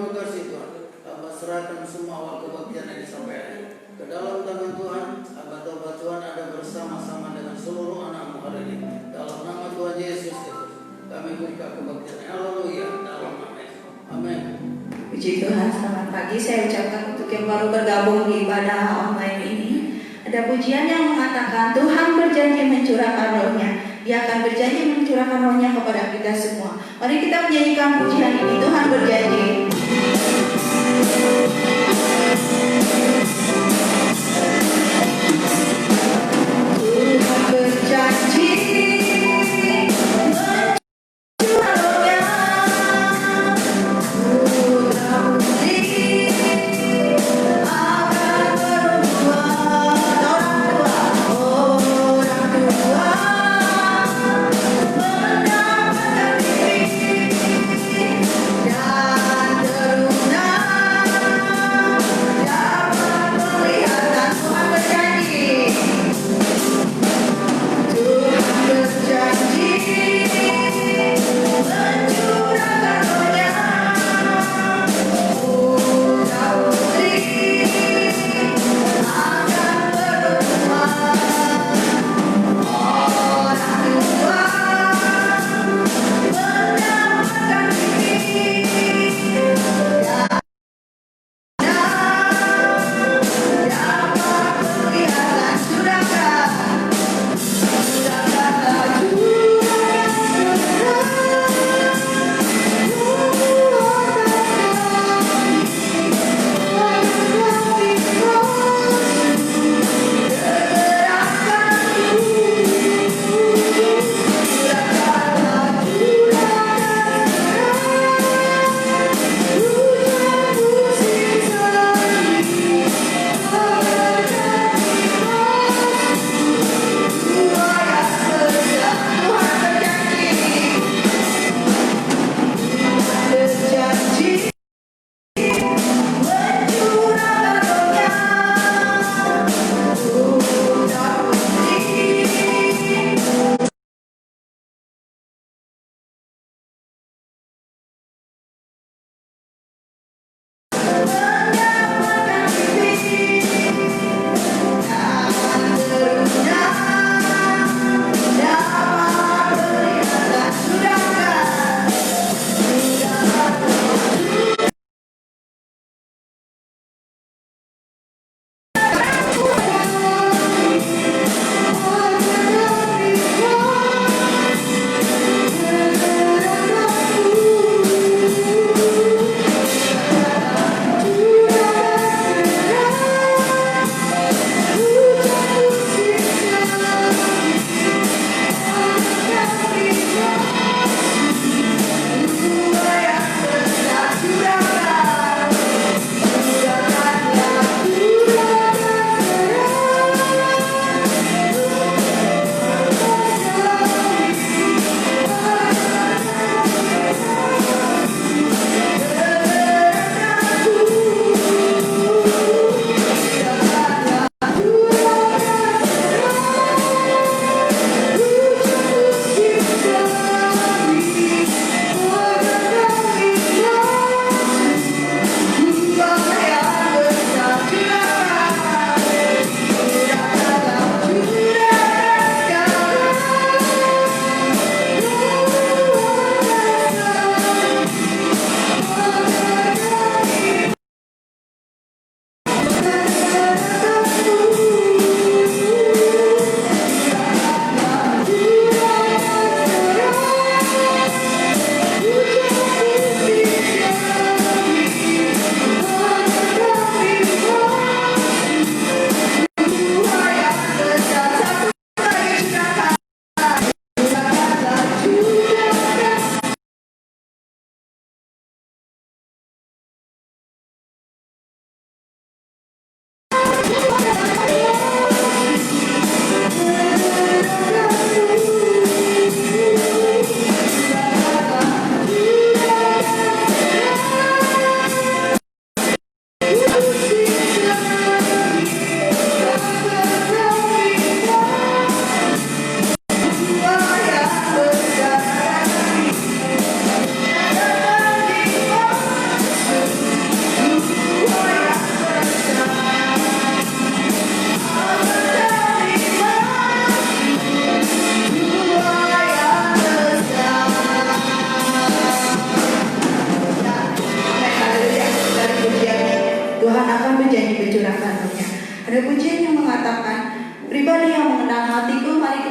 terima kasih Tuhan. Hamba serahkan semua awal kebaktian yang disampaikan ke dalam tangan Tuhan. Hamba taubat Tuhan ada bersama-sama dengan seluruh anak-Mu hari ini. Dalam nama Tuhan Yesus Kristus kami buka kebaktian. Haleluya. Dalam nama Yesus. Amin. Puji Tuhan, selamat pagi. Saya ucapkan untuk yang baru bergabung di ibadah online ini. Ada pujian yang mengatakan Tuhan berjanji mencurahkan rohnya. Dia akan berjanji mencurahkan rohnya kepada kita semua. Mari kita menyanyikan pujian ini. Tuhan berjanji. Tuhan berjanji. Dan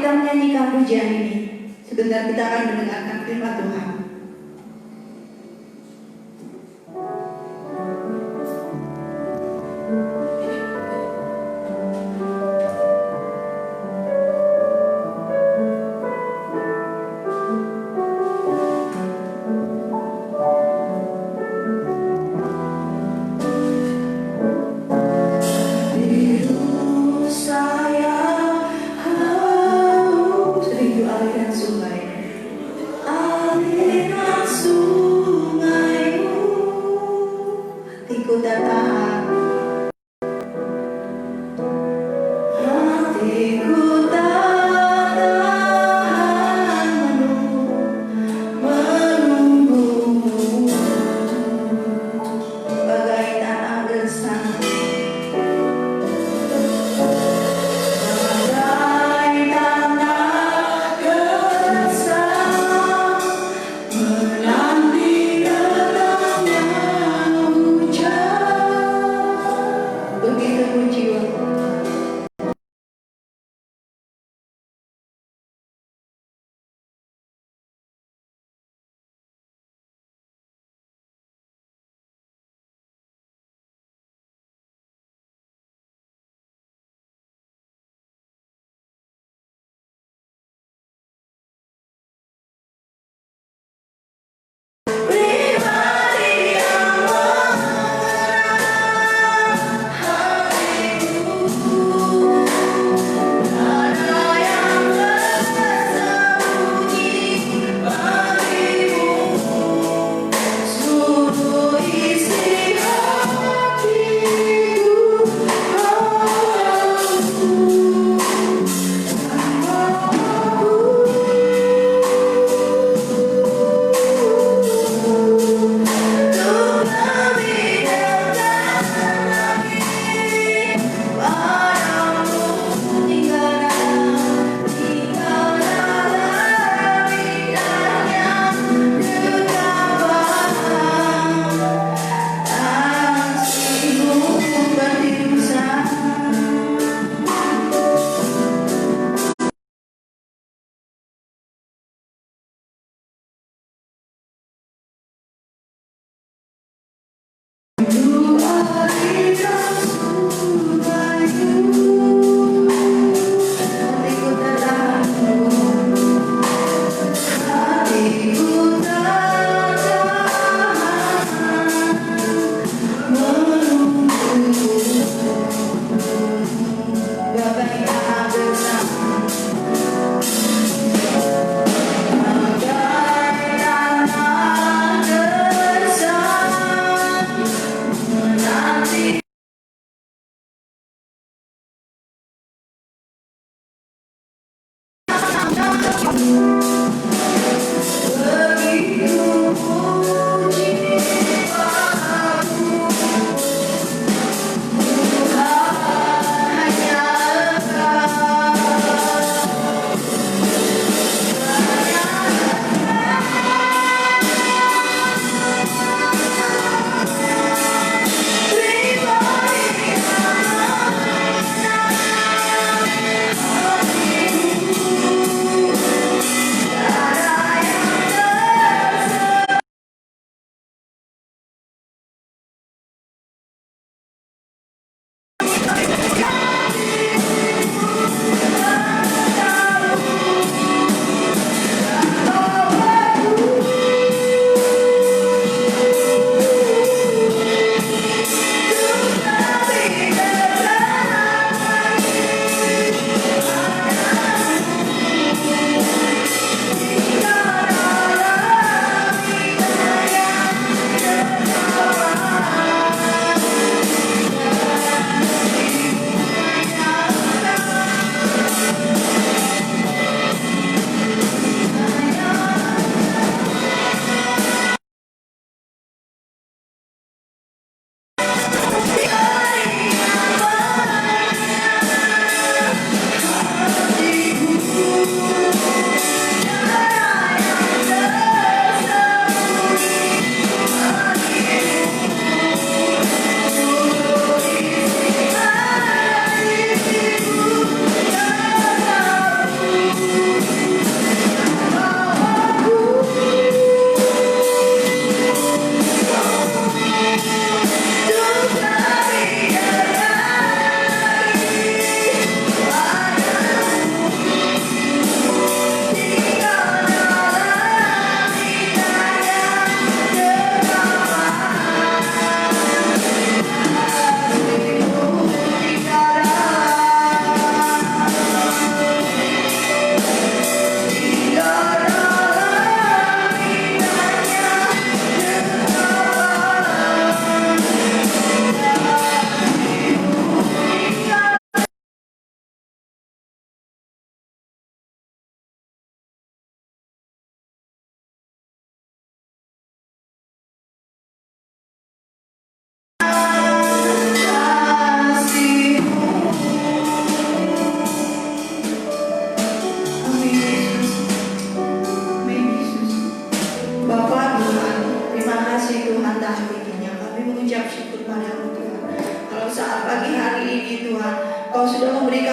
kita menyanyikan pujian ini, sebentar kita akan mendengarkan firman Tuhan.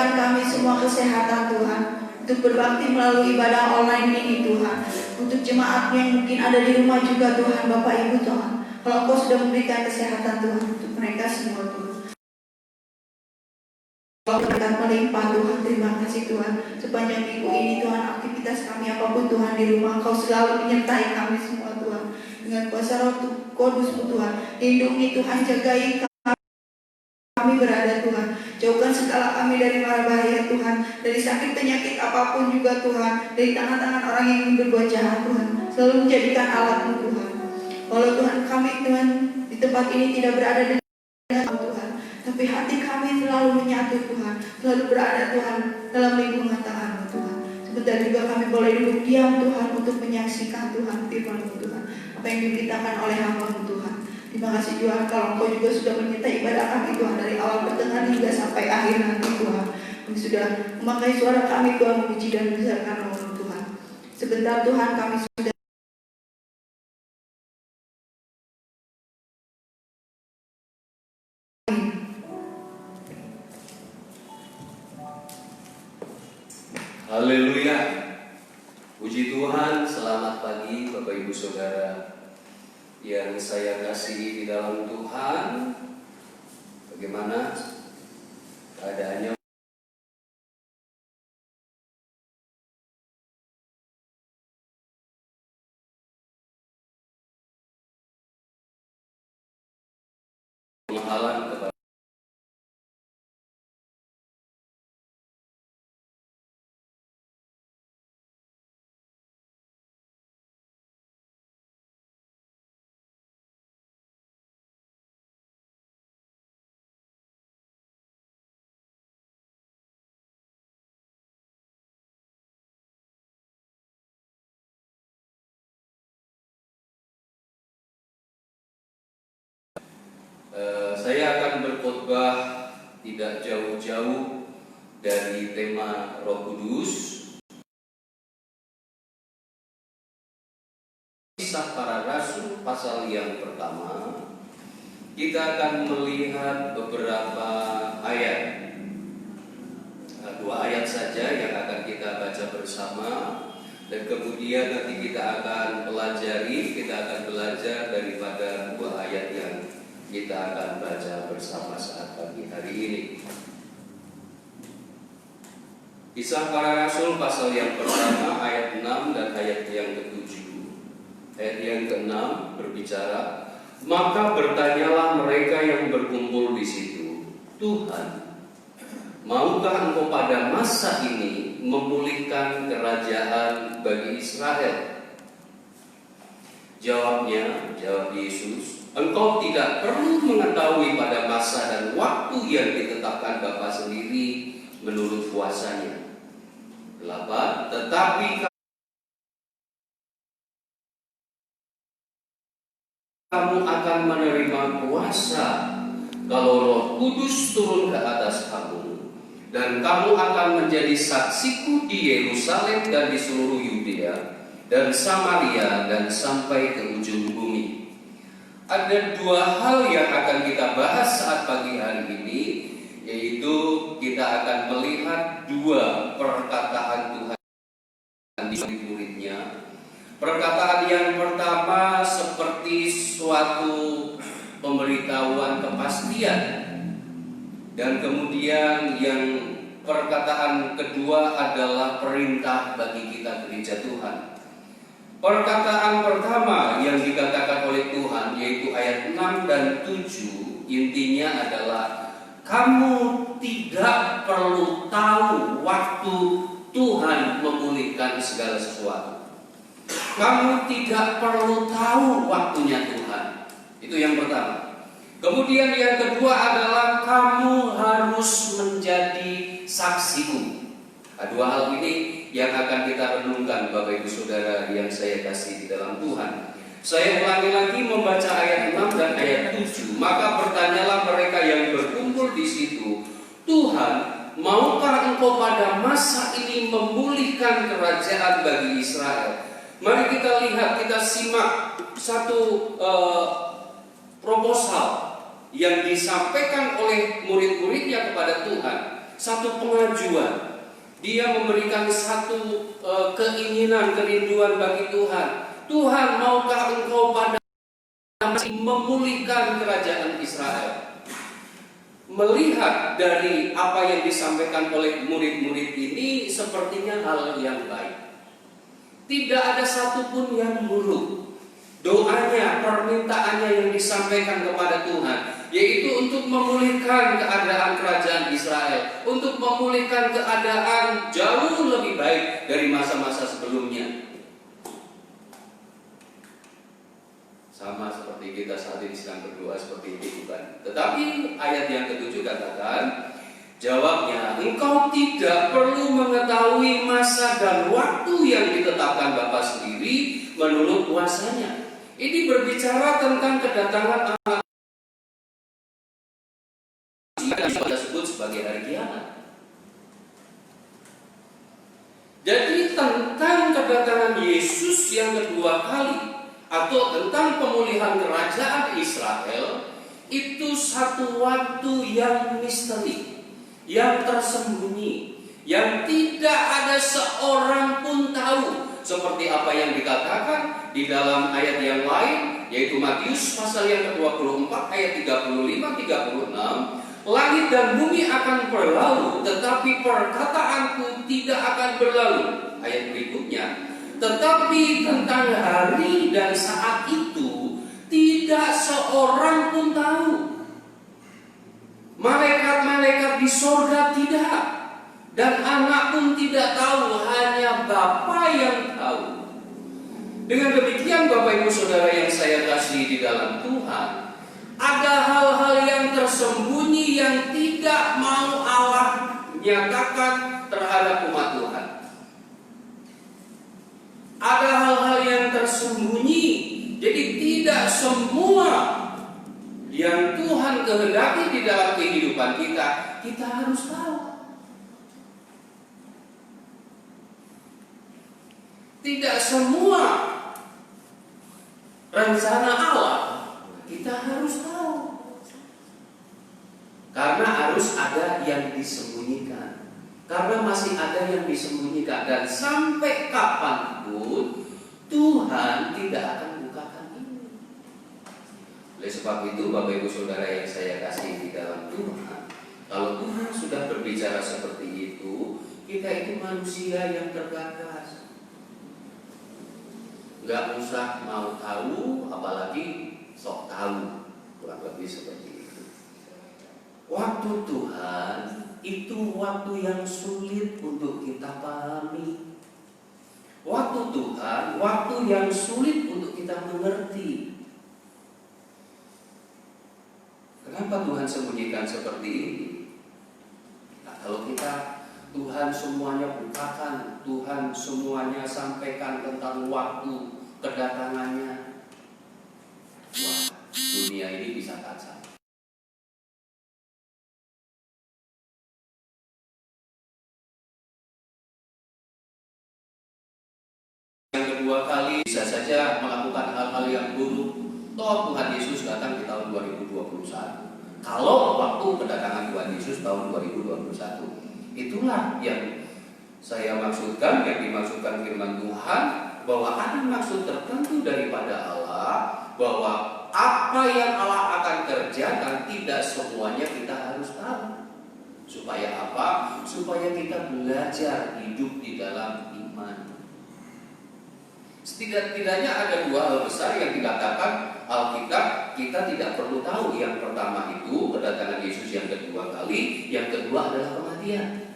berikan kami semua kesehatan Tuhan, untuk berbakti melalui ibadah online ini Tuhan. Untuk jemaat yang mungkin ada di rumah juga Tuhan, Bapak Ibu Tuhan, kalau Engkau sudah memberikan kesehatan Tuhan untuk mereka semua Tuhan. Berkat melimpah Tuhan, terima kasih Tuhan. Sepanjang minggu ini Tuhan, aktivitas kami apapun Tuhan di rumah, Engkau selalu menyertai kami semua Tuhan. Dengan kuasa Roh Kudus-Mu Tuhan, lindungi Tuhan, jagai kami berada Tuhan. Jauhkan segala kami dari mara bahaya Tuhan, dari sakit penyakit apapun juga Tuhan, dari tangan-tangan orang yang ingin berbuat jahat Tuhan. Selalu menjadikan alat-Mu Tuhan. Walau Tuhan kami Tuhan di tempat ini tidak berada dengan Tuhan, tapi hati kami selalu menyatu Tuhan, selalu berada Tuhan dalam lingkungan tangan-Mu Tuhan. Sebentar juga kami boleh duduk diam Tuhan untuk menyaksikan Tuhan firman-Mu Tuhan, apa yang diberitakan oleh hamba-Mu Tuhan. Terima kasih Tuhan, kalau Engkau juga sudah menyertai ibadah kami Tuhan, dari awal pertengahan hingga sampai akhir nanti Tuhan. Kami sudah memakai suara kami Tuhan, memuji dan membesarkan nama-Mu Tuhan. Sebentar Tuhan kami sudah Haleluya. Puji Tuhan, selamat pagi Bapak Ibu Saudara yang saya kasihi di dalam Tuhan. Bagaimana keadaannya? Pemahalan kepada saya akan berkhotbah tidak jauh-jauh dari tema Roh Kudus. Kisah Para Rasul pasal yang pertama, kita akan melihat beberapa ayat. Dua ayat saja yang akan kita baca bersama, dan kemudian nanti kita akan belajar daripada dua ayat yang kita akan baca bersama saat pagi hari ini. Kisah Para Rasul pasal yang pertama ayat 6 dan ayat yang ke-7. Ayat yang ke-6 berbicara, maka bertanyalah mereka yang berkumpul di situ, Tuhan, maukah Engkau pada masa ini memulihkan kerajaan bagi Israel? Jawab Yesus, Engkau tidak perlu mengetahui pada masa dan waktu yang ditetapkan Bapa sendiri menurut kuasanya. 8. Tetapi kamu akan menerima kuasa kalau Roh Kudus turun ke atas kamu, dan kamu akan menjadi saksiku di Yerusalem dan di seluruh Yudea dan Samaria dan sampai ke ujung bumi. Ada dua hal yang akan kita bahas saat pagi hari ini, yaitu kita akan melihat dua perkataan Tuhan di murid-muridnya. Perkataan yang pertama seperti suatu pemberitahuan kepastian, dan kemudian yang perkataan kedua adalah perintah bagi kita gereja Tuhan. Perkataan pertama yang dikatakan oleh Tuhan yaitu ayat 6 dan 7, intinya adalah kamu tidak perlu tahu waktu Tuhan memulihkan segala sesuatu. Kamu tidak perlu tahu waktunya Tuhan. Itu yang pertama. Kemudian yang kedua adalah kamu harus menjadi saksiku. Dua hal ini yang akan kita renungkan Bapak Ibu Saudara yang saya kasih di dalam Tuhan. Saya ulangi lagi membaca ayat 6 dan ayat 7. Maka bertanyalah mereka yang berkumpul di situ, Tuhan, maukah Engkau pada masa ini memulihkan kerajaan bagi Israel? Mari kita lihat, kita simak satu proposal yang disampaikan oleh murid-muridnya kepada Tuhan. satu pengajuan. Dia memberikan satu keinginan, kerinduan bagi Tuhan. Tuhan, maukah Engkau pada memulihkan kerajaan Israel? Melihat dari apa yang disampaikan oleh murid-murid ini, sepertinya hal yang baik. Tidak ada satupun yang buruk. Doanya, permintaannya yang disampaikan kepada Tuhan, yaitu untuk memulihkan keadaan kerajaan Israel, untuk memulihkan keadaan jauh lebih baik dari masa-masa sebelumnya. Sama seperti kita saat ini sedang berdoa seperti ini, bukan? Tetapi ayat yang ke-7 katakan, jawabnya, engkau tidak perlu mengetahui masa dan waktu yang ditetapkan Bapa sendiri menurut kuasanya. Ini berbicara tentang kedatangan anak yang kita sebut sebagai hari kiamat. Jadi tentang kedatangan Yesus yang kedua kali, atau tentang pemulihan kerajaan Israel, itu satu waktu yang misteri, yang tersembunyi, yang tidak ada seorang pun tahu. Seperti apa yang dikatakan di dalam ayat yang lain, yaitu Matius pasal yang ke-24 ayat 35-36, langit dan bumi akan berlalu, tetapi perkataanku tidak akan berlalu. Ayat berikutnya, tetapi tentang hari dan saat itu tidak seorang pun tahu. Malaikat-malaikat di sorga tidak, dan anak pun tidak tahu, hanya Bapa yang tahu. Dengan demikian Bapak Ibu Saudara yang saya kasih di dalam Tuhan, ada hal-hal yang tersembunyi yang tidak mau Allah nyatakan terhadap umat Tuhan. Ada hal-hal yang tersembunyi, jadi tidak semua yang Tuhan kehendaki di dalam kehidupan kita harus tahu. Tidak semua rencana Allah kita harus tahu. Karena harus ada yang disembunyikan. Karena masih ada yang disembunyikan. Dan sampai kapanpun Tuhan tidak akan bukakan ini. Oleh sebab itu Bapak Ibu Saudara yang saya kasih di dalam Tuhan, kalau Tuhan sudah berbicara seperti itu, kita itu manusia yang terbatas. Gak usah mau tahu, apalagi sok tahu. Kurang lebih seperti itu. Waktu Tuhan itu waktu yang sulit untuk kita pahami. Waktu Tuhan, waktu yang sulit untuk kita mengerti. Kenapa Tuhan sembunyikan seperti ini? Nah, kalau kita Tuhan semuanya bukakan, Tuhan semuanya sampaikan tentang waktu kedatangannya, wah, dunia ini bisa kacau. Yang kedua kali bisa saja melakukan hal-hal yang buruk. Toh Tuhan Yesus datang di tahun 2021. Kalau waktu kedatangan Tuhan Yesus tahun 2021, itulah yang saya maksudkan, yang dimaksudkan firman Tuhan, bahwa ada maksud tertentu daripada Allah, bahwa apa yang Allah akan kerjakan tidak semuanya kita harus tahu. Supaya apa? Supaya kita belajar hidup di dalam iman. Setidaknya ada dua hal besar yang dikatakan Alkitab kita tidak perlu tahu. Yang pertama itu kedatangan Yesus yang kedua kali, yang kedua adalah kematian.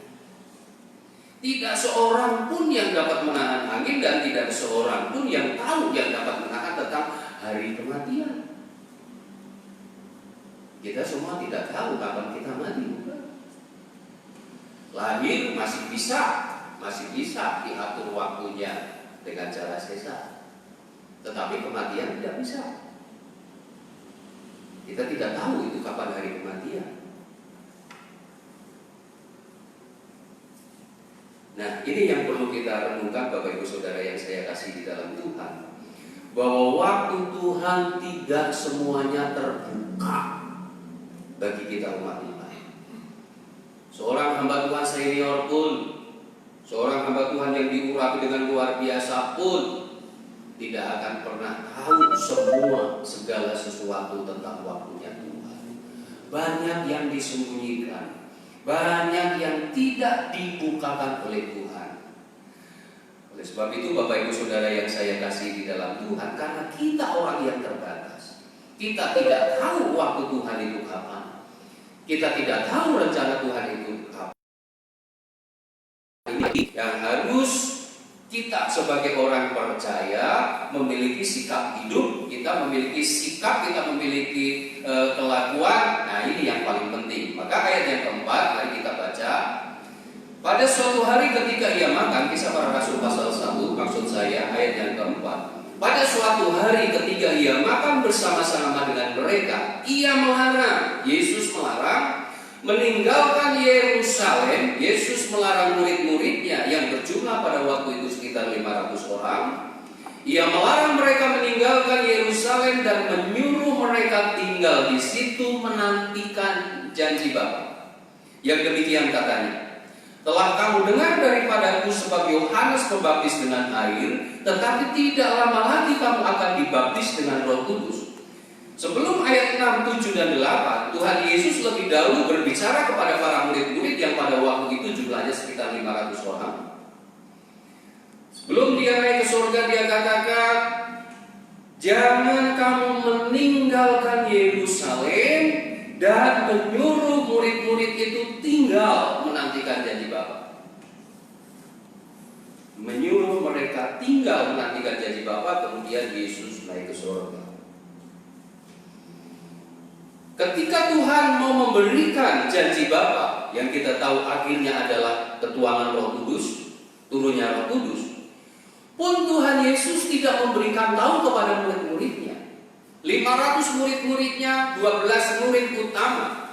Tidak seorang pun yang dapat menahan angin, dan tidak seorang pun yang tahu yang dapat menahan tentang hari kematian. Kita semua tidak tahu kapan kita mati. Lahir masih bisa diatur waktunya dengan cara sesat, tetapi kematian tidak bisa. Kita tidak tahu itu kapan hari kematian. Nah, ini yang perlu kita renungkan Bapak Ibu Saudara yang saya kasih di dalam Tuhan, bahwa waktu Tuhan tidak semuanya terbuka bagi kita umat Tuhan. Seorang hamba Tuhan senior pun, seorang hamba Tuhan yang diurapi dengan luar biasa pun tidak akan pernah tahu semua segala sesuatu tentang waktunya Tuhan. Banyak yang disembunyikan, banyak yang tidak dibukakan oleh Tuhan. Oleh sebab itu Bapak Ibu Saudara yang saya kasih di dalam Tuhan, karena kita orang yang terbatas, kita tidak tahu waktu Tuhan itu kapan. Kita tidak tahu rencana Tuhan itu apa. Ini yang harus kita sebagai orang percaya memiliki sikap hidup, kita memiliki sikap, kita memiliki kelakuan. Nah, ini yang paling penting. Maka ayat yang keempat, mari kita baca. Pada suatu hari ketika ia makan, Kisah Para Rasul pasal 1, maksud saya ayat yang keempat. Pada suatu hari ketika ia makan bersama-sama dengan mereka, ia melarang, Yesus melarang meninggalkan Yerusalem. Yesus melarang murid-muridnya yang berjumlah pada waktu itu sekitar 500 orang. Ia melarang mereka meninggalkan Yerusalem dan menyuruh mereka tinggal di situ menantikan janji Bapa. Yang demikian katanya, telah kamu dengar daripadaku sebab Yohanes membaptis dengan air, tetapi tidak lama lagi kamu akan dibaptis dengan Roh Kudus. Sebelum ayat 6, 7, dan 8, Tuhan Yesus lebih dahulu berbicara kepada para murid-murid yang pada waktu itu jumlahnya sekitar 500 orang. Sebelum dia naik ke surga, dia katakan, jangan kamu meninggalkan Yerusalem dan menyuruh murid-murid itu tinggal menantikan janji Bapa. Menyuruh mereka tinggal menantikan janji Bapa, kemudian Yesus naik ke surga. Ketika Tuhan mau memberikan janji Bapa, yang kita tahu akhirnya adalah ketuanan Roh Kudus, turunnya Roh Kudus, pun Tuhan Yesus tidak memberikan tahu kepada murid-muridnya. 500 murid-muridnya, 12 murid utama,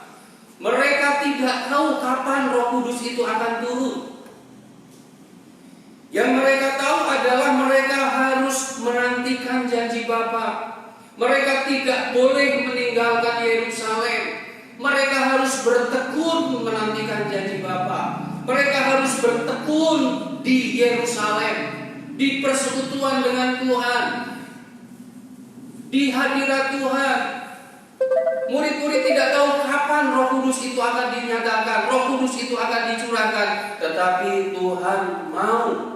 mereka tidak tahu kapan Roh Kudus itu akan turun. Yang mereka tahu adalah mereka harus menantikan janji Bapa. Mereka tidak boleh meninggalkan Yerusalem. Mereka harus bertekun menantikan janji Bapa. Mereka harus bertekun di Yerusalem, di persekutuan dengan Tuhan, di hadirat Tuhan. Murid-murid tidak tahu kapan Roh Kudus itu akan dinyatakan, Roh Kudus itu akan dicurahkan, tetapi Tuhan mau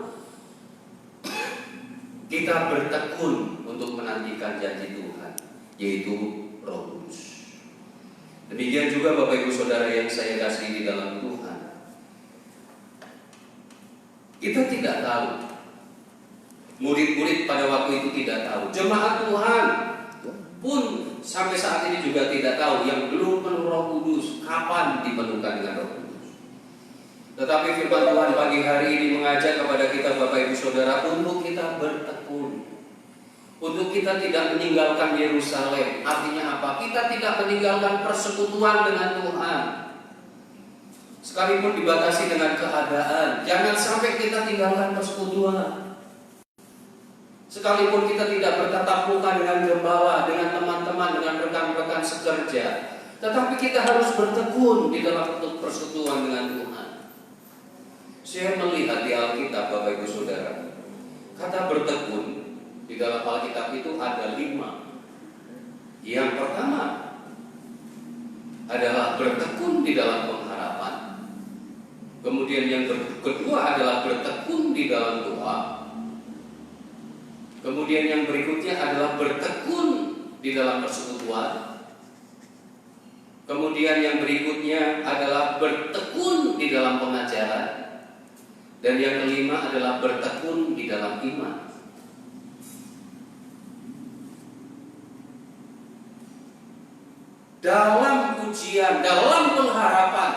kita bertekun untuk menantikan janji Tuhan, yaitu Roh Kudus. Demikian juga Bapak Ibu Saudara yang saya kasih di dalam Tuhan. Kita tidak tahu, murid-murid pada waktu itu tidak tahu, jemaat Tuhan pun sampai saat ini juga tidak tahu, yang belum penuh Roh Kudus kapan dipenuhkan dengan Roh Kudus. Tetapi firman Tuhan pagi hari ini mengajak kepada kita Bapak Ibu Saudara untuk kita bertekun, untuk kita tidak meninggalkan Yerusalem. Artinya apa? Kita tidak meninggalkan persekutuan dengan Tuhan, sekalipun dibatasi dengan keadaan. Jangan sampai kita tinggalkan persekutuan, sekalipun kita tidak bertatap muka dengan gembala, dengan teman-teman, dengan rekan-rekan sekerja, tetapi kita harus bertekun di dalam persekutuan dengan Tuhan. Saya melihat di Alkitab Bapak Ibu Saudara, kata bertekun di dalam Alkitab itu ada 5. Yang pertama adalah bertekun di dalam pengharapan. Kemudian yang kedua adalah bertekun di dalam doa. Kemudian yang berikutnya adalah bertekun di dalam persekutuan. Kemudian yang berikutnya adalah bertekun di dalam pengajaran. Dan yang kelima adalah bertekun di dalam iman. Dalam ujian, dalam pengharapan.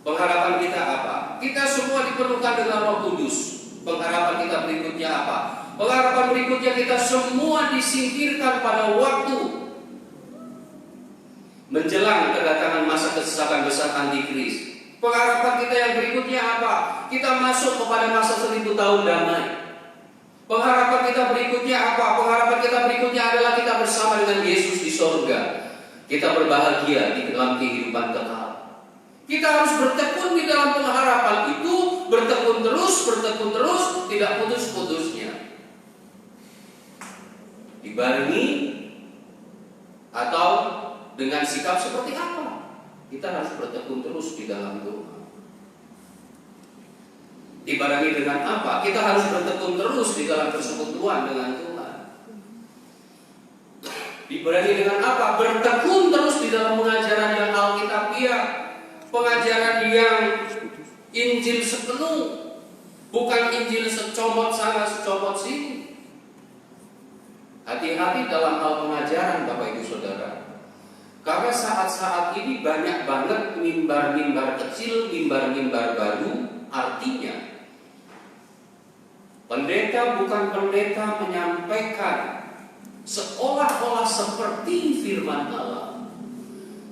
Pengharapan kita apa? Kita semua dipenuhkan dengan Roh Kudus. Pengharapan kita berikutnya apa? Pengharapan berikutnya kita semua disingkirkan pada waktu menjelang kedatangan masa kesesakan besar antikris. Pengharapan kita yang berikutnya apa? Kita masuk kepada masa 1000 tahun damai. Pengharapan kita berikutnya apa? Pengharapan kita berikutnya adalah kita bersama dengan Yesus di sorga. Kita berbahagia di dalam kehidupan kekal. Kita harus bertekun di dalam pengharapan itu, bertekun terus, tidak putus-putusnya. Dibarengi atau dengan sikap seperti apa? Kita harus bertekun terus di dalam doa. Dibarengi dengan apa? Kita harus bertekun terus di dalam persekutuan dengan Tuhan. Dibarengi dengan apa? Bertekun terus di dalam pengajaran yang alkitabiah, pengajaran yang Injil sepenuh, bukan Injil secomot sana secomot sini. Hati-hati dalam hal pengajaran Bapak Ibu Saudara. Karena saat-saat ini banyak banget mimbar-mimbar kecil, mimbar-mimbar baru. Artinya pendeta bukan pendeta menyampaikan seolah-olah seperti firman Allah,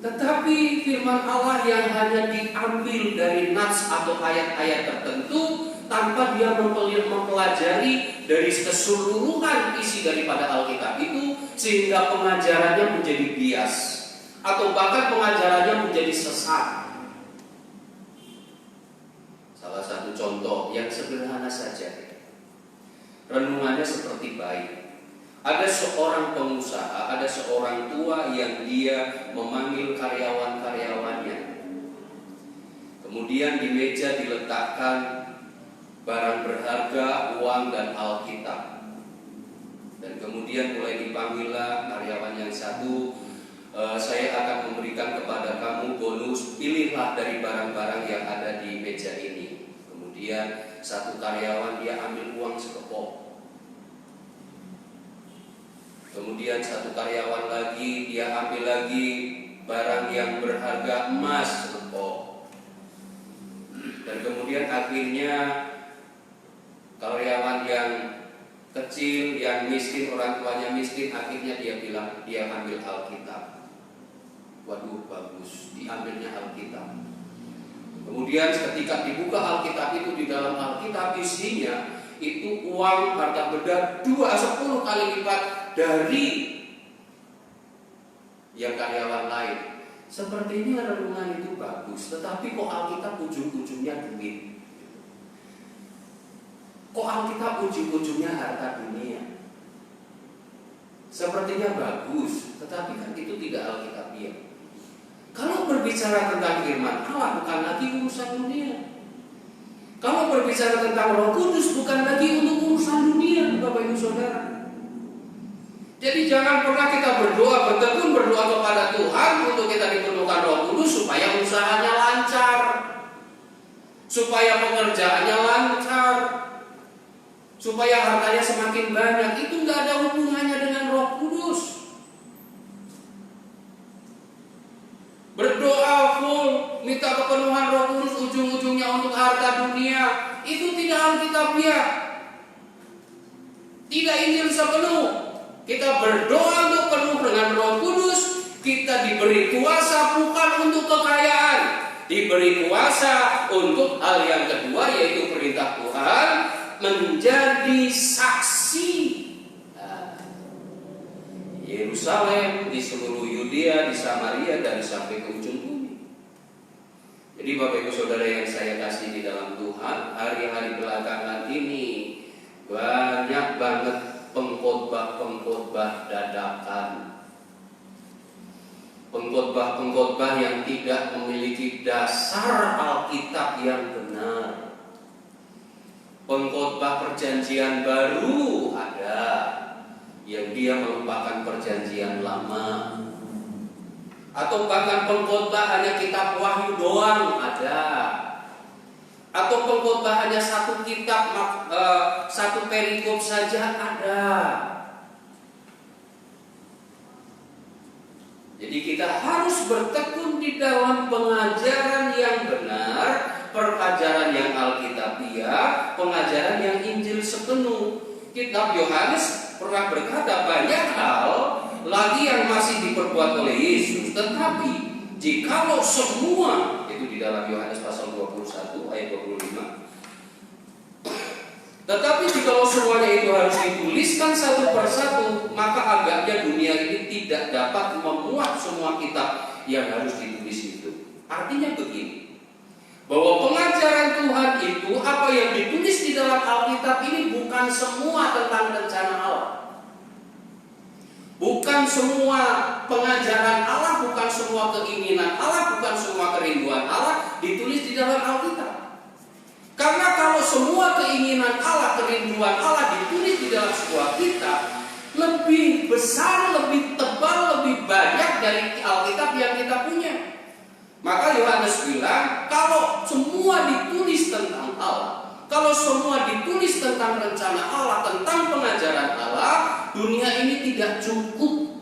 tetapi firman Allah yang hanya diambil dari nats atau ayat-ayat tertentu tanpa dia mempelajari dari keseluruhan isi daripada Alkitab itu, sehingga pengajarannya menjadi bias atau bahkan pengajarannya menjadi sesat. Salah satu contoh yang sederhana saja, renungannya seperti bayi. Ada seorang pengusaha, ada seorang tua yang dia memanggil karyawan-karyawannya. Kemudian di meja diletakkan barang berharga, uang dan Alkitab. Dan kemudian mulai dipanggillah karyawan yang satu, saya akan memberikan kepada kamu bonus, pilihlah dari barang-barang yang ada di meja ini. Kemudian satu karyawan dia ambil uang sekepok. Kemudian satu karyawan lagi dia ambil lagi barang yang berharga, emas sekepok. Dan kemudian akhirnya karyawan yang kecil, yang miskin, orang tuanya miskin, akhirnya dia bilang dia ambil Alkitab. Waduh, bagus, diambilnya Alkitab. Kemudian ketika dibuka Alkitab itu, di dalam Alkitab isinya itu uang harga benda 10 kali lipat dari yang karyawan lain. Sepertinya renungan itu bagus, tetapi kok Alkitab ujung-ujungnya duit? Kok Alkitab ujung-ujungnya harta dunia? Sepertinya bagus, tetapi kan itu tidak Alkitabiah. Kalau berbicara tentang firman Allah, bukan lagi urusan dunia. Kalau berbicara tentang Roh Kudus, bukan lagi untuk urusan dunia, Bapak Ibu Saudara. Jadi jangan pernah kita berdoa, bertekun berdoa kepada Tuhan untuk kita diperlukan Roh Kudus supaya usahanya lancar, supaya pekerjaannya lancar, supaya hartanya semakin banyak. Itu nggak ada hubungannya dengan Roh Kudus. Berdoa full, minta kepenuhan Roh Kudus, ujung-ujungnya untuk harta dunia, itu tidak Alkitabiah, tidak Injil sepenuh. Kita berdoa untuk penuh dengan Roh Kudus, kita diberi kuasa bukan untuk kekayaan, diberi kuasa untuk hal yang kedua, yaitu perintah Tuhan menjadi saksi. Yerusalem, di seluruh Yudea, di Samaria, dan sampai ke ujung bumi. Jadi Bapak Ibu Saudara yang saya kasih di dalam Tuhan, hari-hari belakangan ini banyak banget pengkhotbah dadakan, pengkhotbah yang tidak memiliki dasar Alkitab yang benar. Pengkhotbah perjanjian baru ada, yang dia melupakan perjanjian lama, atau bahkan pengkhotbah hanya kitab Wahyu doang ada, atau pengkhotbah hanya satu kitab, satu perikop saja ada. Jadi kita harus bertekun di dalam pengajaran yang benar, pengajaran yang Alkitabiah, pengajaran yang Injil sepenuh. Kitab Yohanes pernah berkata banyak hal lagi yang masih diperbuat oleh Yesus, tetapi jikalau semua, itu di dalam Yohanes pasal 21 ayat 25, tetapi jikalau semuanya itu harus dituliskan satu persatu, maka agaknya dunia ini tidak dapat memuat semua kitab yang harus ditulis itu. Artinya begini, Bahwa pengajaran Tuhan itu, apa yang ditulis di dalam Alkitab ini bukan semua tentang rencana Allah. Bukan semua pengajaran Allah, bukan semua keinginan Allah, bukan semua kerinduan Allah ditulis di dalam Alkitab. Karena kalau semua keinginan Allah, kerinduan Allah ditulis di dalam sebuah kitab, lebih besar, lebih tebal, lebih banyak dari Alkitab yang kita punya. Maka Yohanes bilang, kalau semua ditulis tentang Allah, kalau semua ditulis tentang rencana Allah, tentang pengajaran Allah, dunia ini tidak cukup.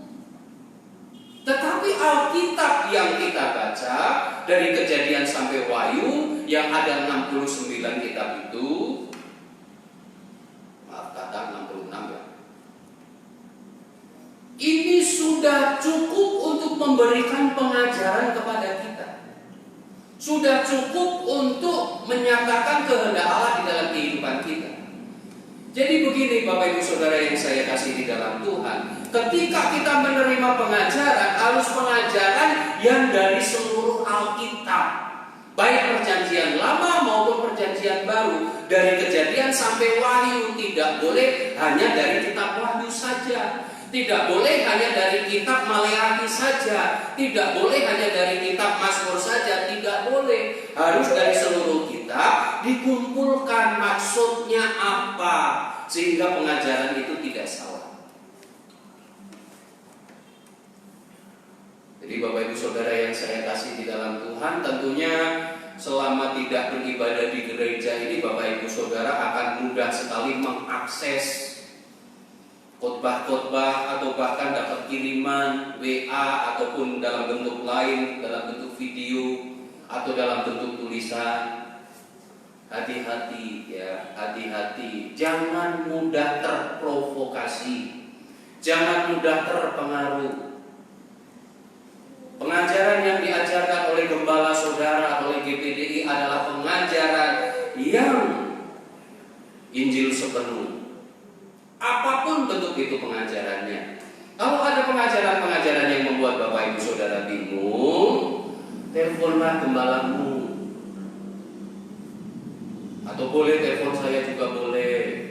Tetapi Alkitab yang kita baca dari Kejadian sampai Wahyu yang ada 69 kitab itu, maaf kata 66 ya, ini sudah cukup untuk memberikan pengajaran kepada kita. Sudah cukup untuk menyatakan kehendak Allah di dalam kehidupan kita. Jadi begini Bapak Ibu Saudara yang saya kasih di dalam Tuhan, ketika kita menerima pengajaran, harus pengajaran yang dari seluruh Alkitab, baik perjanjian lama maupun perjanjian baru, dari Kejadian sampai Wahyu. Tidak boleh hanya dari kitab Wahyu saja, tidak boleh hanya dari kitab Maleakhi saja, tidak boleh hanya dari kitab Mazmur saja, tidak boleh. Harus dari seluruh kitab dikumpulkan, maksudnya apa, sehingga pengajaran itu tidak salah. Jadi Bapak Ibu Saudara yang saya kasih di dalam Tuhan, tentunya selama tidak beribadah di gereja ini, Bapak Ibu Saudara akan mudah sekali mengakses khotbah-khotbah atau bahkan dapat kiriman WA ataupun dalam bentuk lain, dalam bentuk video atau dalam bentuk tulisan. Hati-hati ya, hati-hati. Jangan mudah terprovokasi, jangan mudah terpengaruh. Pengajaran yang diajarkan oleh gembala saudara, oleh GPDI adalah pengajaran yang Injil sepenuh. Apapun bentuk itu pengajarannya. Kalau ada pengajaran-pengajaran yang membuat Bapak Ibu Saudara bingung, teleponlah gembalamu. Atau boleh telepon saya juga boleh.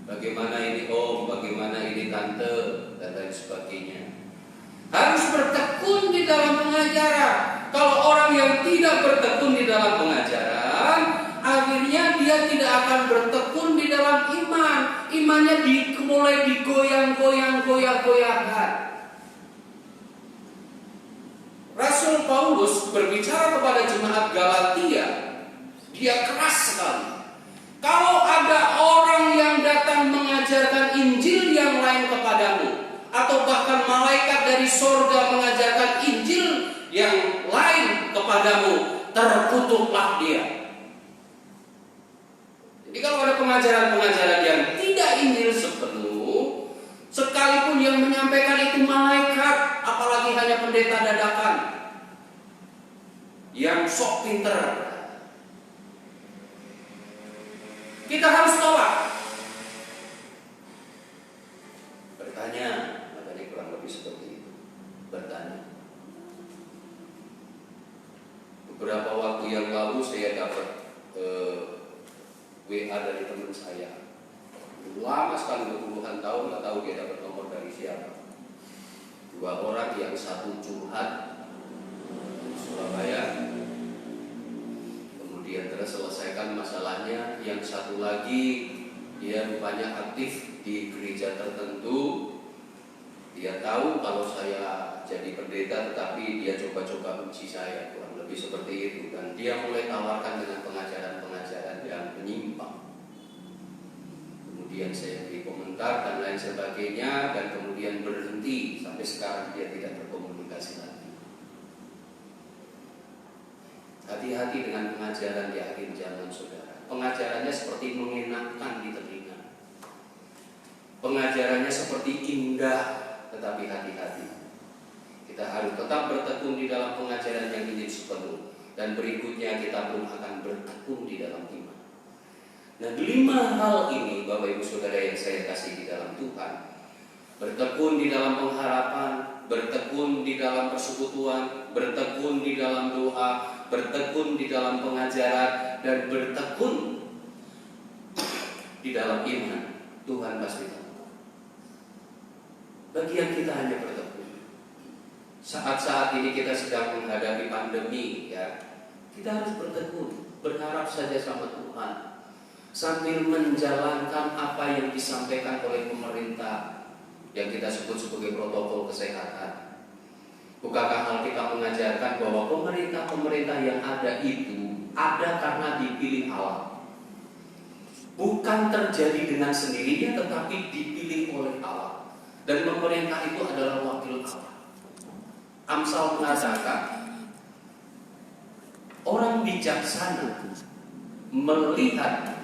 Bagaimana ini om, bagaimana ini tante, dan lain sebagainya. Harus bertekun di dalam pengajaran. Kalau orang yang tidak bertekun di dalam pengajaran, akhirnya dia tidak akan bertekun di dalam iman. Imannya mulai digoyang-goyangkan. Rasul Paulus berbicara kepada jemaat Galatia, dia keras sekali. Kalau ada orang yang datang mengajarkan Injil yang lain kepadamu, atau bahkan malaikat dari sorga mengajarkan Injil yang lain kepadamu, terkutuklah dia. Jadi kalau ada pengajaran-pengajaran yang tidak Injil sepenuh, sekalipun yang menyampaikan itu malaikat, apalagi hanya pendeta dadakan yang sok pinter, kita harus tolak. Bertanya, makanya kurang lebih seperti itu. Bertanya. Beberapa waktu yang lalu saya dapat WA dari teman saya. Lama sekali, puluhan tahun, nggak tahu dia dapat nomor dari siapa. Dua orang, yang satu curhat di Surabaya, kemudian terselesaikan masalahnya. Yang satu lagi, dia rupanya aktif di gereja tertentu. Dia tahu kalau saya jadi pendeta, tetapi dia coba-coba uji saya, kurang lebih seperti itu. Dan dia mulai tawarkan dengan pengajaran-pengajaran yang menyimpang. Kemudian saya beri komentar dan lain sebagainya, dan kemudian berhenti. Sampai sekarang dia tidak berkomunikasi lagi. Hati-hati dengan pengajaran di akhir zaman saudara. Pengajarannya seperti mengenakkan di telinga. Pengajarannya seperti indah, tetapi hati-hati. Kita harus tetap bertekun di dalam pengajaran yang Injil sepenuh. Dan berikutnya kita pun akan bertekun di dalam iman. Nah, 5 hal ini Bapak Ibu Saudara yang saya kasih di dalam Tuhan. Bertekun di dalam pengharapan, bertekun di dalam persekutuan, bertekun di dalam doa, bertekun di dalam pengajaran, dan bertekun di dalam iman, Tuhan pasti tahu. Bagian kita hanya bertekun. Saat-saat ini kita sedang menghadapi pandemi, ya, kita harus bertekun, berharap saja sama Tuhan, sambil menjalankan apa yang disampaikan oleh pemerintah yang kita sebut sebagai protokol kesehatan. Bukankah hal kita mengajarkan bahwa pemerintah yang ada itu ada karena dipilih Allah, bukan terjadi dengan sendirinya, tetapi dipilih oleh Allah, dan pemerintah itu adalah wakil Allah. Amsal mengatakan orang bijaksana melihat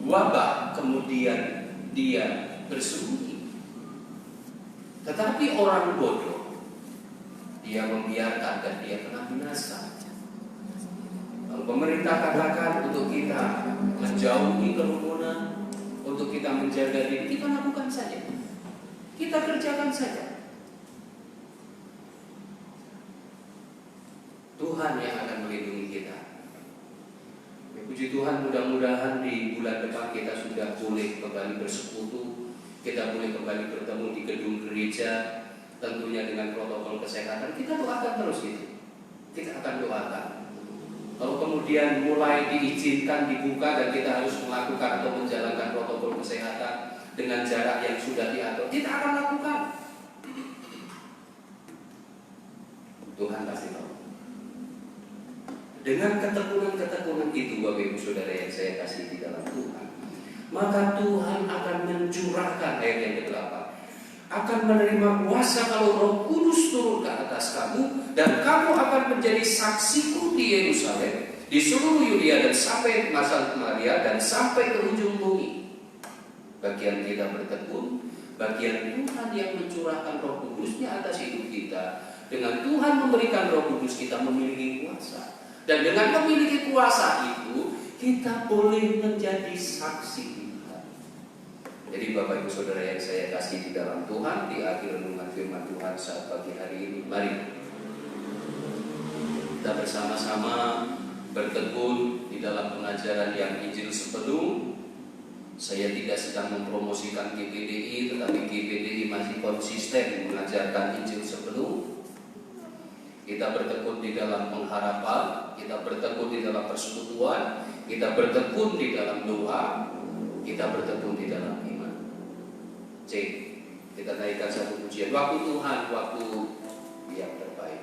wabah kemudian dia bersembunyi, tetapi orang bodoh dia membiarkan dan dia kena binasa. Lalu pemerintah katakan untuk kita menjauhi kerumunan, untuk kita menjaga diri, kita lakukan saja, kita kerjakan saja. Tuhan yang akan melindungi kita. Ya, puji Tuhan, mudah-mudahan di bulan depan kita sudah boleh kembali bersekutu, kita boleh kembali bertemu di gedung gereja, tentunya dengan protokol kesehatan. Kita doakan terus gitu. Kita akan doakan. Kalau kemudian mulai diizinkan dibuka dan kita harus melakukan atau menjalankan protokol kesehatan dengan jarak yang sudah diatur, kita akan lakukan. Tuhan pasti tahu. Dengan ketekunan-ketekunan itu, Bapak Ibu Saudara yang saya kasih di dalam Tuhan, maka Tuhan akan mencurahkan, ayat yang ke-8, akan menerima kuasa kalau Roh Kudus turun ke atas kamu, dan kamu akan menjadi saksiku di Yerusalem, di seluruh Yudea, dan sampai ke Samaria, dan sampai ke ujung bumi. Bagian kita bertekun, bagian Tuhan yang mencurahkan Roh Kudusnya atas hidup kita. Dengan Tuhan memberikan Roh Kudus, kita memiliki kuasa. Dan dengan memiliki kuasa itu, kita boleh menjadi saksi Tuhan. Jadi Bapak Ibu Saudara yang saya kasih di dalam Tuhan, di akhir renungan firman Tuhan saat pagi hari ini, mari kita bersama-sama bertekun di dalam pengajaran yang Injil sepenuh. Saya tidak sedang mempromosikan GPDI, tetapi GPDI masih konsisten mengajarkan Injil sepenuh. Kita bertekun di dalam pengharapan, kita bertekun di dalam persekutuan, kita bertekun di dalam doa, kita bertekun di dalam iman. C, kita naikkan satu pujian. Waktu Tuhan, waktu yang terbaik.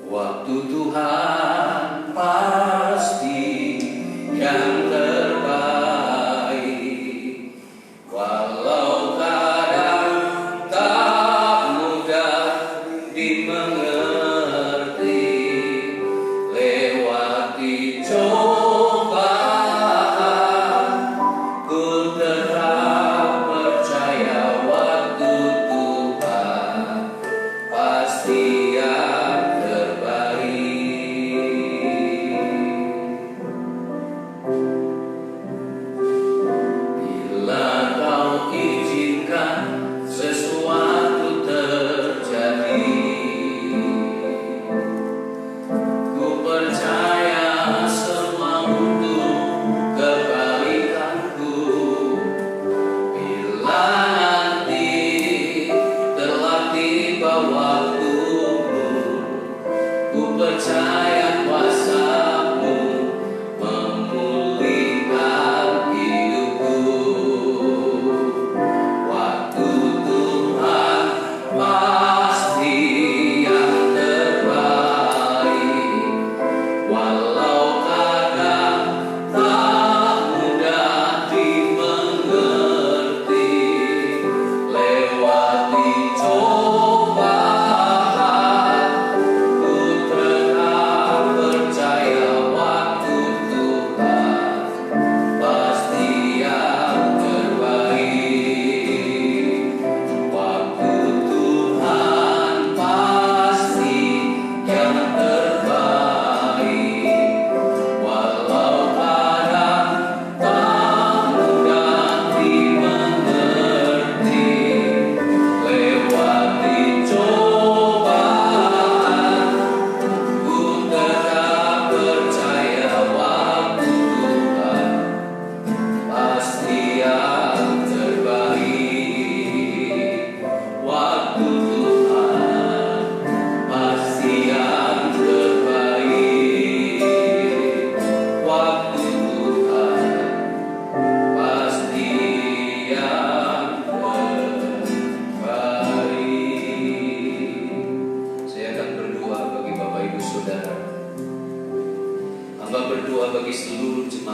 Waktu Tuhan pasti yang terbaik, walau kadang tak mudah dimengerti, lewati cobaan, ku tetap percaya waktu Tuhan pasti yang terbaik.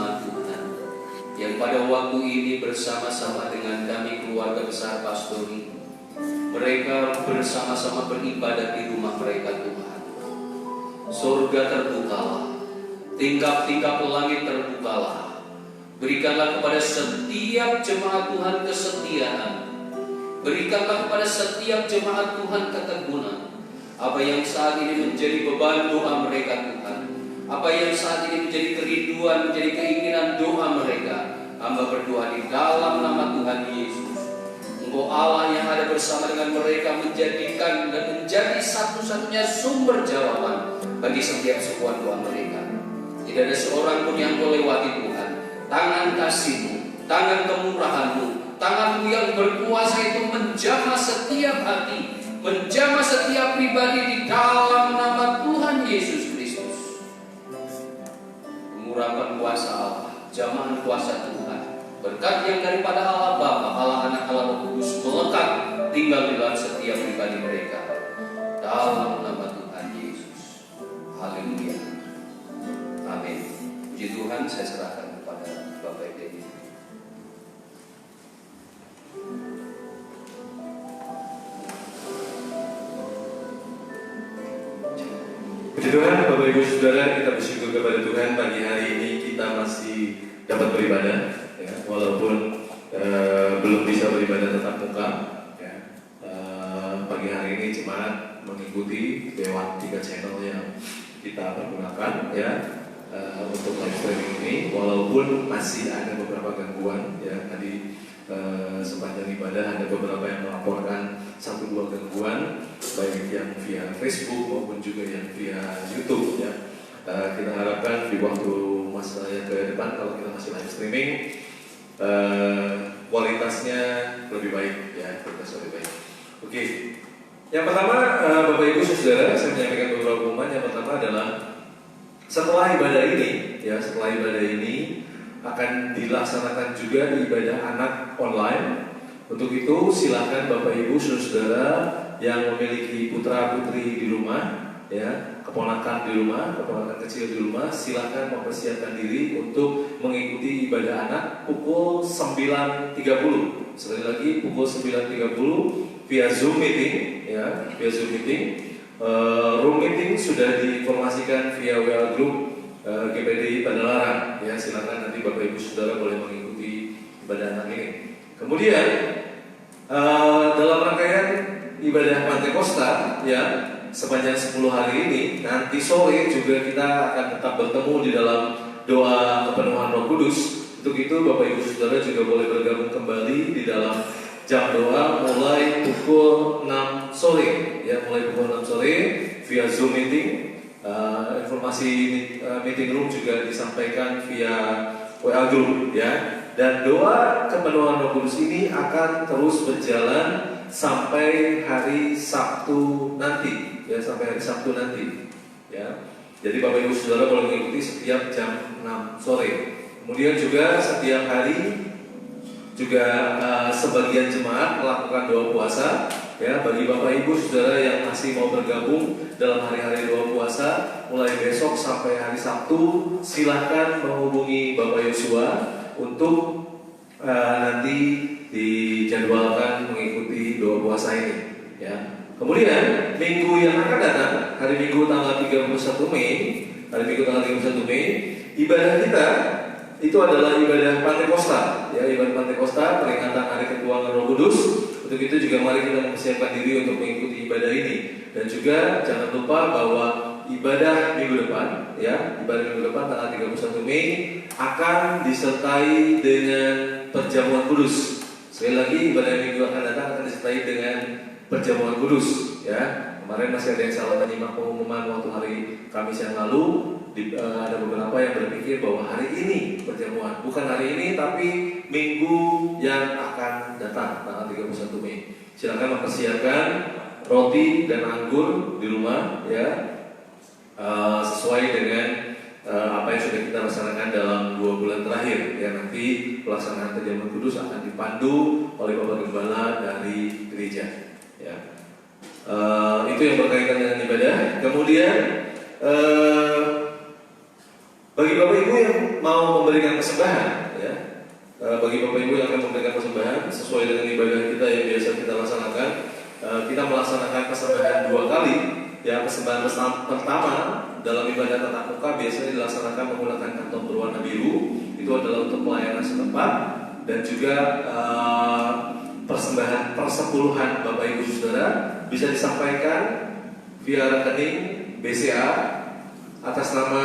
jemaat Tuhan yang pada waktu ini bersama-sama dengan kami keluarga besar Pastori, mereka bersama-sama beribadah di rumah mereka Tuhan. Surga terbukalah, tingkap-tingkap langit terbukalah. Berikanlah kepada setiap jemaat Tuhan kesetiaan. Berikanlah kepada setiap jemaat Tuhan ketekunan. Apa yang saat ini menjadi beban doa mereka Tuhan, apa yang saat ini menjadi kerinduan, menjadi keinginan doa mereka, hamba berdoa di dalam nama Tuhan Yesus. Engkau Allah yang ada bersama dengan mereka, menjadikan dan menjadi satu-satunya sumber jawaban bagi setiap sebuah doa mereka. Tidak ada seorang pun yang kau lewati Tuhan. Tangan kasih-Mu, tangan kemurahan-Mu, tangan-Mu yang berkuasa itu menjamah setiap hati, menjamah setiap pribadi di dalam nama Tuhan Yesus Kristus. Mengurapan kuasa Allah, jamahan kuasa Tuhan, berkat yang daripada Allah Bapa, Allah Anak, Allah Roh Kudus melekat tinggal di dalam setiap pribadi mereka. Dalam nama Tuhan Yesus. Haleluya. Amin. Puji Tuhan, saya serahkan kepada Bapak Ibu. Puji Tuhan, Bapak Ibu Saudara, kita bersyukur kepada Tuhan pagi hari ini kita masih dapat beribadah, ya, walaupun belum bisa beribadah tatap muka. Ya. Pagi hari ini jemaat mengikuti lewat 3 channel yang kita pergunakan, ya, untuk live streaming ini, walaupun masih ada beberapa gangguan, ya. Tadi sepanjang ibadah ada beberapa yang melaporkan 1-2 gangguan, baik yang via Facebook maupun juga yang via YouTube, ya. Kita harapkan di waktu masa yang ke depan kalau kita masih live streaming, kualitasnya lebih baik, ya, kualitas lebih baik. Oke, yang pertama, Bapak Ibu Saudara, saya menyampaikan beberapa pengumuman. Yang pertama adalah setelah ibadah ini, ya, setelah ibadah ini akan dilaksanakan juga ibadah anak online. Untuk itu silakan Bapak Ibu Saudara yang memiliki putra putri di rumah, ya, keponakan di rumah, keponakan kecil di rumah, silakan mempersiapkan diri untuk mengikuti ibadah anak pukul 9.30. Sekali lagi pukul 9.30 via Zoom meeting, ya, via Zoom meeting. Room meeting sudah diinformasikan via WA group GPDI Padalarang, ya. Silakan nanti Bapak Ibu Saudara boleh mengikuti ibadah anak ini. Kemudian dalam rangkaian ibadah Pantekosta, ya, sepanjang 10 hari ini, nanti sore juga kita akan tetap bertemu di dalam doa kepenuhan Roh Kudus. Untuk itu Bapak Ibu Saudara juga boleh bergabung kembali di dalam jam doa mulai pukul 6 sore, ya, mulai pukul 6 sore via Zoom meeting. Informasi meeting room juga disampaikan via WA group, ya. Dan doa kepenuhan Roh Kudus ini akan terus berjalan sampai hari Sabtu nanti, ya, sampai hari Sabtu nanti, ya. Jadi Bapak Ibu Saudara boleh mengikuti setiap jam 6 sore. Kemudian juga setiap hari juga sebagian jemaat melakukan doa puasa, ya. Bagi Bapak Ibu Saudara yang masih mau bergabung dalam hari-hari doa puasa mulai besok sampai hari Sabtu, silahkan menghubungi Bapak Yosua untuk nanti dijadwalkan mengikuti doa puasa ini, ya. Kemudian minggu yang akan datang, hari Minggu tanggal 31 Mei, hari Minggu tanggal 31 Mei, ibadah kita itu adalah ibadah Pantekosta, ya, ibadah Pantekosta, peringatan hari ketuanan Roh Kudus. Untuk itu juga mari kita mempersiapkan diri untuk mengikuti ibadah ini. Dan juga jangan lupa bahwa ibadah minggu depan, ya, ibadah minggu depan tanggal 31 Mei akan disertai dengan perjamuan kudus. Sekali lagi, ibadah minggu akan datang akan disertai dengan perjamuan kudus, ya. Kemarin masih ada yang salah menyimak pengumuman waktu hari Kamis yang lalu. Ada beberapa yang berpikir bahwa hari ini perjamuan, bukan hari ini tapi minggu yang akan datang tanggal 31 Mei. Silakan mempersiapkan roti dan anggur di rumah, ya, sesuai dengan apa yang sudah kita laksanakan dalam 2 bulan terakhir, ya. Nanti pelaksanaan perjamuan kudus akan dipandu oleh Bapak Gembala dari gereja, ya. Itu yang berkaitan dengan ibadah. Kemudian bagi Bapak Ibu yang mau memberikan persembahan, ya, bagi Bapak Ibu yang akan memberikan persembahan sesuai dengan ibadah kita yang biasa kita laksanakan, kita melaksanakan persembahan 2 kali. Ya, persembahan pertama dalam ibadah tatap muka biasanya dilaksanakan menggunakan kantong berwarna biru. Itu adalah untuk pelayanan setempat, dan juga persembahan persepuluhan Bapak Ibu Saudara bisa disampaikan via rekening BCA atas nama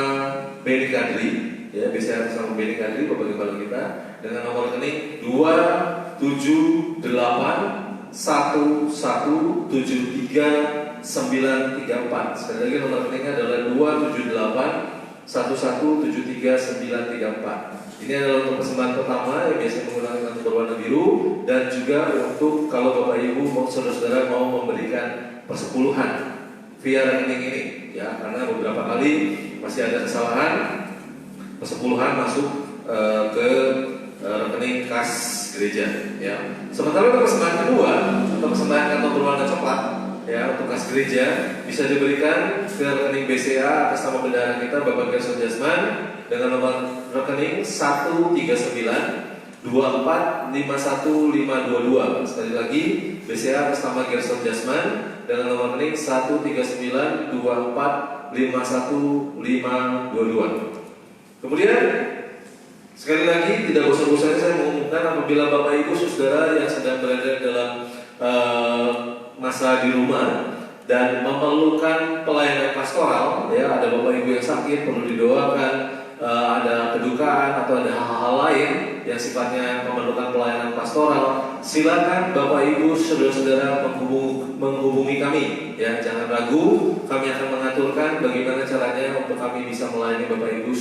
Benny Kadri, ya, BCA atas nama Benny Kadri Bapak Kepala kita, dengan nomor rekening 2781173 934. Sekali lagi nomor rekeningnya adalah 2781173 934. Ini adalah untuk persembahan pertama yang biasanya menggunakan kartu berwarna biru, dan juga untuk kalau Bapak Ibu saudara-saudara mau memberikan persepuluhan via rekening ini, ya, karena beberapa kali masih ada kesalahan persepuluhan masuk ke rekening kas gereja, ya. Sementara untuk persembahan kedua atau persembahan kantong berwarna coklat, ya, untuk kas gereja bisa diberikan ke rekening BCA atas nama bendahara kita Bapak Gerson Jasman dengan nomor rekening 13924515522. Sekali lagi, BCA atas nama Gerson Jasman dengan nomor rekening 13924515522. Kemudian sekali lagi, tidak bosan-bosannya saya mengumumkan apabila Bapak Ibu Saudara yang sedang berada dalam masa di rumah dan memerlukan pelayanan pastoral, ya, ada Bapak Ibu yang sakit perlu didoakan, ada kedukaan atau ada hal-hal lain yang sifatnya memerlukan pelayanan pastoral, silakan Bapak Ibu saudara-saudara menghubungi kami, ya, jangan ragu, kami akan mengaturkan bagaimana caranya untuk kami bisa melayani Bapak Ibu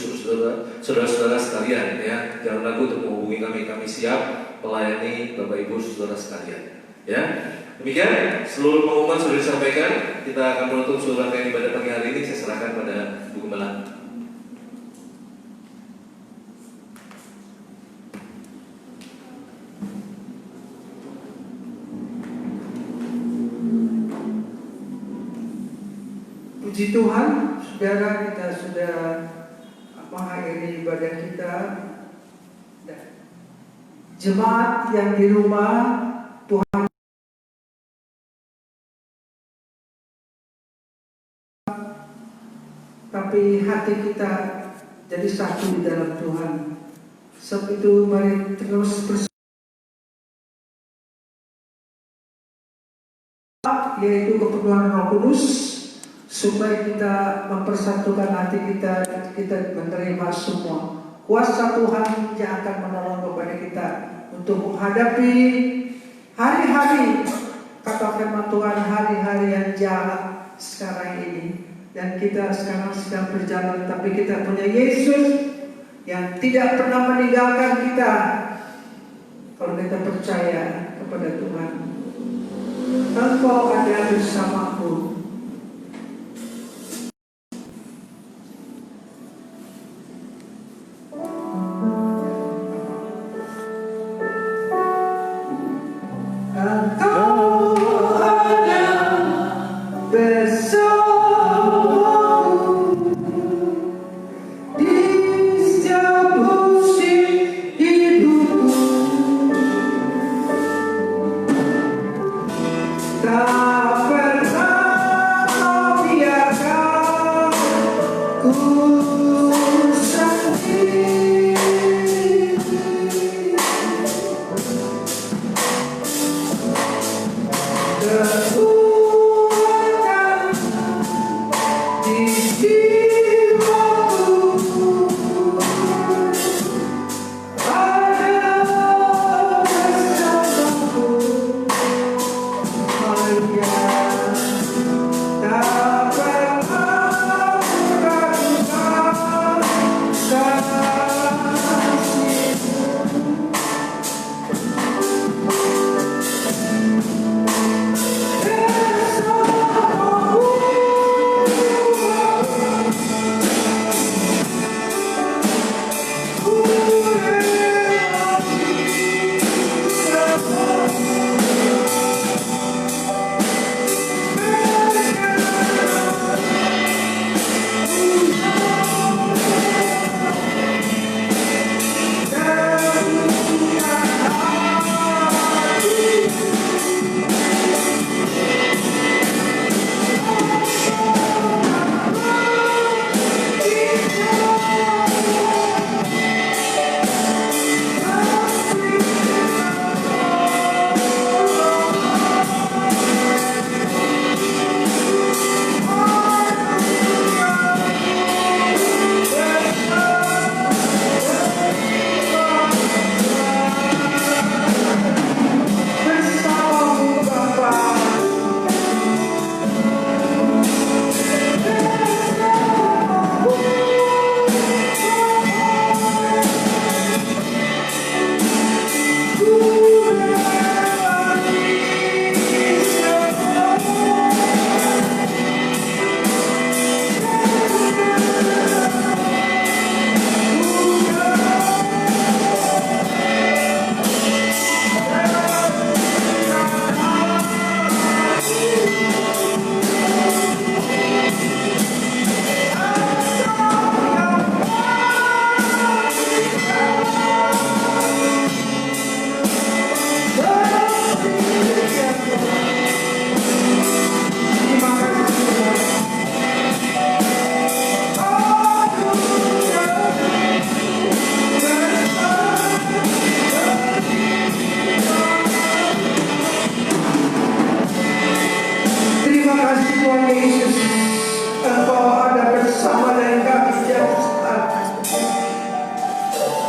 saudara-saudara sekalian, ya, jangan ragu untuk menghubungi kami, kami siap melayani Bapak Ibu saudara sekalian, ya. Demikian seluruh pengumuman sudah disampaikan. Kita akan menutup seluruh rangkaian ibadah pagi hari ini. Saya serahkan pada Bu Gembala. Puji Tuhan, saudara, kita sudah mengakhiri ibadah kita. Jemaat yang di rumah, Tuhan, tapi hati kita jadi satu di dalam Tuhan. Sebab itu mari terus yaitu keperluan Roh Kudus, supaya kita mempersatukan hati kita menerima semua kuasa Tuhan yang akan menolong kepada kita untuk menghadapi hari-hari, kata firman Tuhan, hari-hari yang jahat sekarang ini. Dan kita sekarang sedang berjalan, tapi kita punya Yesus yang tidak pernah meninggalkan kita kalau kita percaya kepada Tuhan. Engkau ada bersamaku. Tak pernah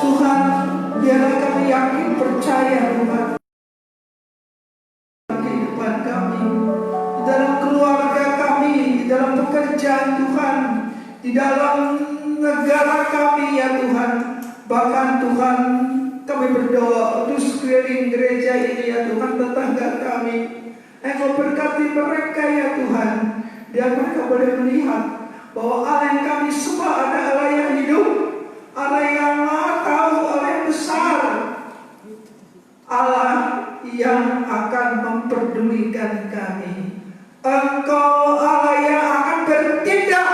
Tuhan, biarlah kami yakin percaya Tuhan kehidupan kami, di dalam keluarga kami, di dalam pekerjaan Tuhan, di dalam negara kami ya Tuhan. Bahkan Tuhan, kami berdoa untuk sekeliling gereja ini ya Tuhan, tetangga kami. Engkau berkati mereka ya Tuhan, biar mereka boleh melihat bahwa Allah yang kami sembah ada Allah yang hidup, Allah yang maha tahu, Allah yang besar, Allah yang akan memperdulikan kami. Engkau Allah yang akan bertindak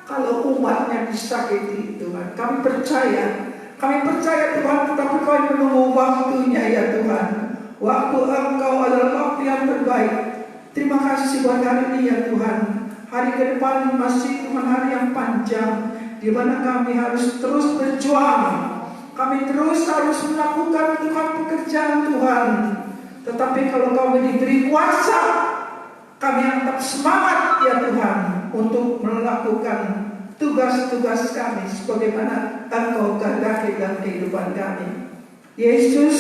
kalau umatnya disakiti Tuhan. Kami percaya Tuhan, tetapi kami menunggu waktunya ya Tuhan. Waktu Engkau adalah waktu yang terbaik. Terima kasih buat hari ini ya Tuhan. Hari ke depan masih Tuhan hari yang panjang, di mana kami harus terus berjuang. Kami terus harus melakukan Tuhan pekerjaan Tuhan. Tetapi kalau kami diberi kuasa, kami tetap semangat ya Tuhan untuk melakukan tugas-tugas kami sebagaimana Engkau kehendaki dalam kehidupan kami. Yesus,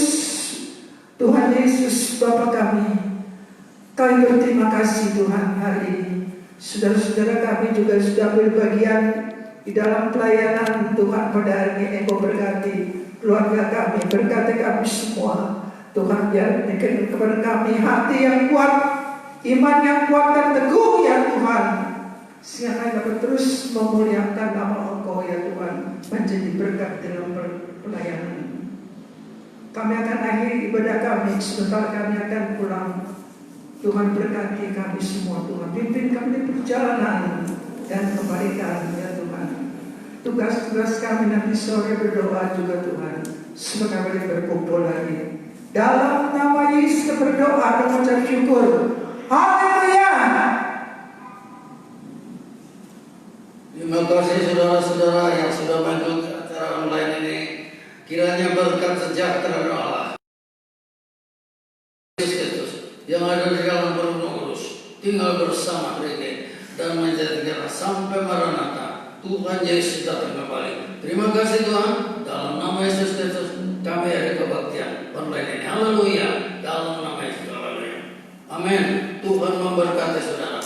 Tuhan Yesus Bapa kami berterima kasih Tuhan hari ini. Saudara-saudara kami juga sudah berbagian di dalam pelayanan Tuhan pada hari ini. Engkau berkati keluarga kami, berkati kami semua. Tuhan biar berikan kepada kami hati yang kuat, iman yang kuat dan teguh ya Tuhan, sehingga kami dapat terus memuliakan nama Engkau ya Tuhan, menjadi berkat dalam pelayanan ini. Kami akan akhiri ibadah kami, sebentar kami akan pulang. Tuhan berkati kami semua Tuhan, pimpin kami di perjalanan dan kebaikan ya Tuhan. Tugas-tugas kami nanti sore berdoa juga Tuhan, semoga kami berkumpul lagi. Dalam nama Yesus berdoa dan mengucap syukur. Haleluya. Terima kasih saudara-saudara yang sudah mengikuti acara online ini. Kiranya berkat sejahtera dari Allah Kristus yang ada di dalam Roh Kudus tinggal bersama mereka dan menjadikan sampai Maranatha Tuhan Yesus datang kembali. Terima kasih Tuhan, dalam nama Yesus Kristus kami ada kebaktian online ini. Haleluya, dalam nama Yesus. Haleluya. Amin. Tuhan memberkati saudara.